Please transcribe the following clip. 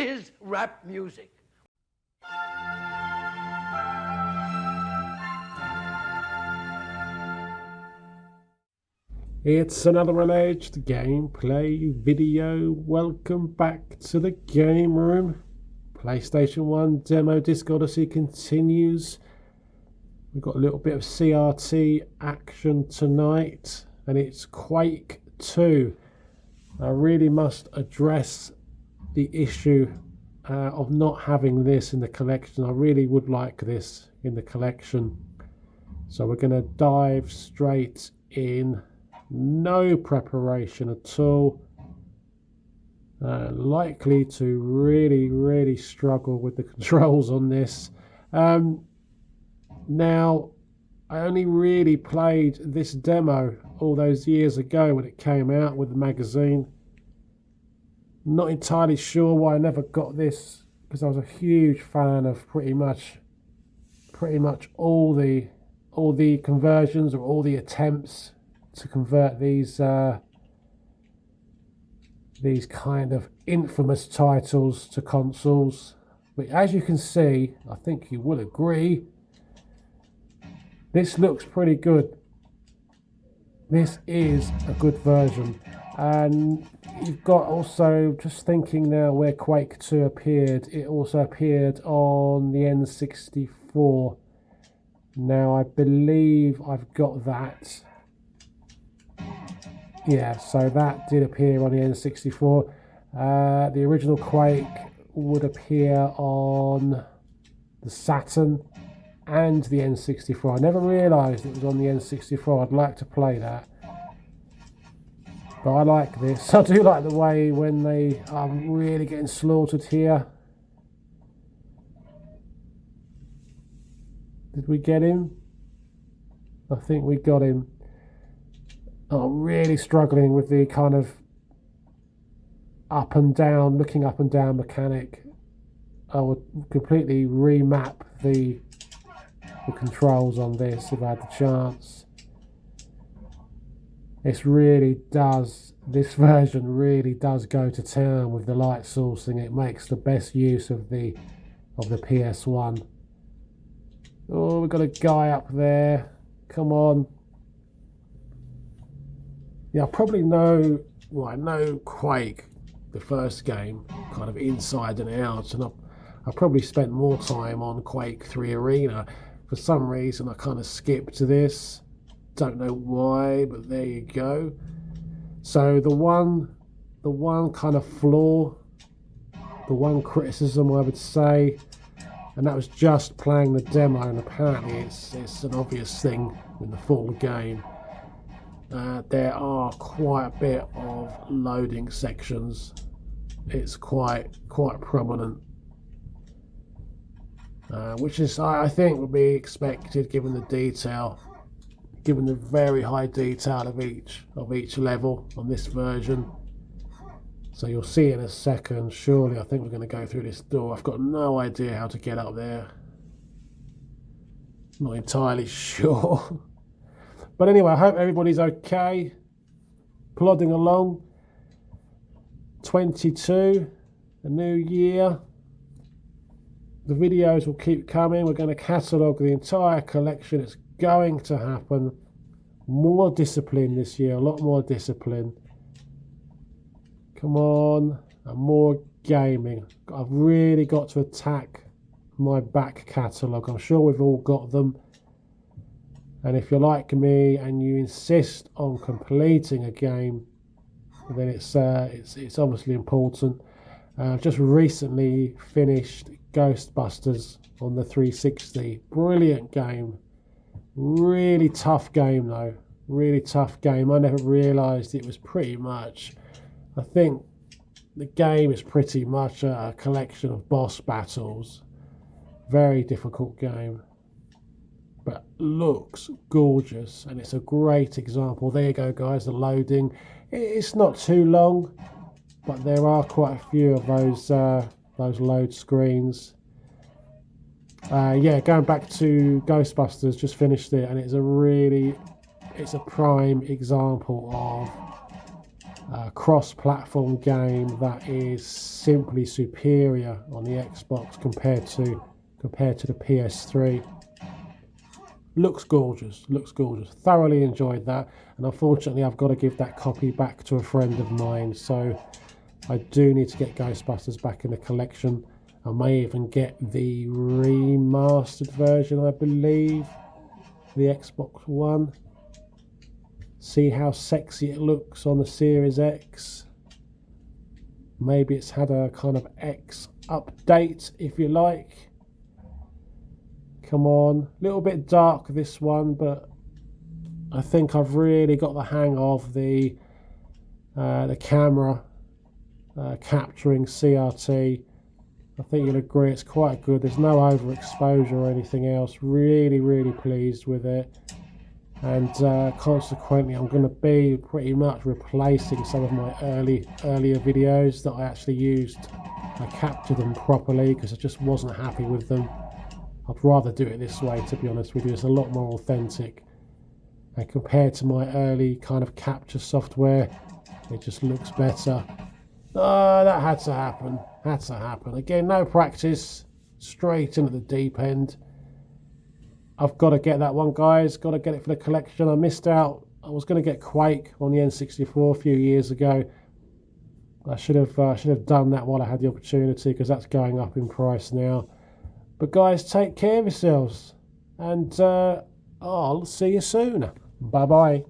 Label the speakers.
Speaker 1: is rap music.
Speaker 2: It's another alleged gameplay video. Welcome back to the game room. PlayStation 1 demo Disc Odyssey continues. We've got a little bit of CRT action tonight, and it's Quake 2. I really must address the issue of not having this in the collection. I really would like this in the collection. So we're going to dive straight in. No preparation at all. Likely to really struggle with the controls on this. Now, I only really played this demo all those years ago when it came out with the magazine. Not entirely sure why I never got this, because I was a huge fan of pretty much all the conversions, or all the attempts to convert these kind of infamous titles to consoles. But as you can see, I think you will agree, this looks pretty good. This is a good version. And you've got also, just thinking now where Quake 2 appeared, it also appeared on the N64. Now I believe I've got that. Yeah, so that did appear on the N64. The original Quake would appear on the Saturn and the N64. I never realised it was on the N64. I'd like to play that. But I like this. I do like the way when they are really getting slaughtered here. Did we get him? I think we got him. I'm really struggling with the kind of looking up and down mechanic. I would completely remap the controls on this if I had the chance. This version really does go to town with the light sourcing. It makes the best use of the PS1. Oh, we've got a guy up there. Come on. Yeah, I probably know, well, I know Quake, the first game, kind of inside and out, and I probably spent more time on Quake 3 Arena. For some reason, I kind of skipped to this. Don't know why, but there you go. So the one kind of flaw, the one criticism I would say, and that was just playing the demo, and apparently it's an obvious thing in the full game. There are quite a bit of loading sections. It's quite prominent, which is, I think, would be expected given the detail, given the very high detail of each level on this version. So you'll see in a second. Surely, I think we're going to go through this door. I've got no idea how to get up there. Not entirely sure. But anyway, I hope everybody's okay. Plodding along. 22, a new year. The videos will keep coming. We're going to catalogue the entire collection. It's going to happen. More discipline this year, a lot more discipline. Come on, and more gaming. I've really got to attack my back catalogue. I'm sure we've all got them. And if you're like me and you insist on completing a game, then it's obviously important. I've just recently finished Ghostbusters on the 360. Brilliant game. Really tough game though. Really tough game. I never realised it was pretty much, I think the game is pretty much a collection of boss battles. Very difficult game. But looks gorgeous, and it's a great example. There you go, guys, the loading. It's not too long, but there are quite a few of those load screens. Yeah, going back to Ghostbusters, just finished it, and it's a prime example of cross-platform game that is simply superior on the Xbox compared to the PS3. Looks gorgeous, looks gorgeous. Thoroughly enjoyed that, and unfortunately I've got to give that copy back to a friend of mine, so I do need to get Ghostbusters back in the collection. I may even get the remastered version, I believe, the Xbox One. See how sexy it looks on the Series X. Maybe it's had a kind of X update, if you like. Come on, a little bit dark this one, but I think I've really got the hang of the camera capturing CRT. I think you'll agree it's quite good. There's no overexposure or anything else. Really, really pleased with it. And consequently, I'm going to be pretty much replacing some of my earlier videos that I actually used. I captured them properly because I just wasn't happy with them. I'd rather do it this way, to be honest with you. It's a lot more authentic. And compared to my early kind of capture software, it just looks better. Oh, that had to happen. Had to happen. Again, no practice. Straight into the deep end. I've got to get that one, guys. Got to get it for the collection. I missed out. I was going to get Quake on the N64 a few years ago. I should have done that while I had the opportunity, because that's going up in price now. But guys, take care of yourselves, and I'll see you soon. Bye bye.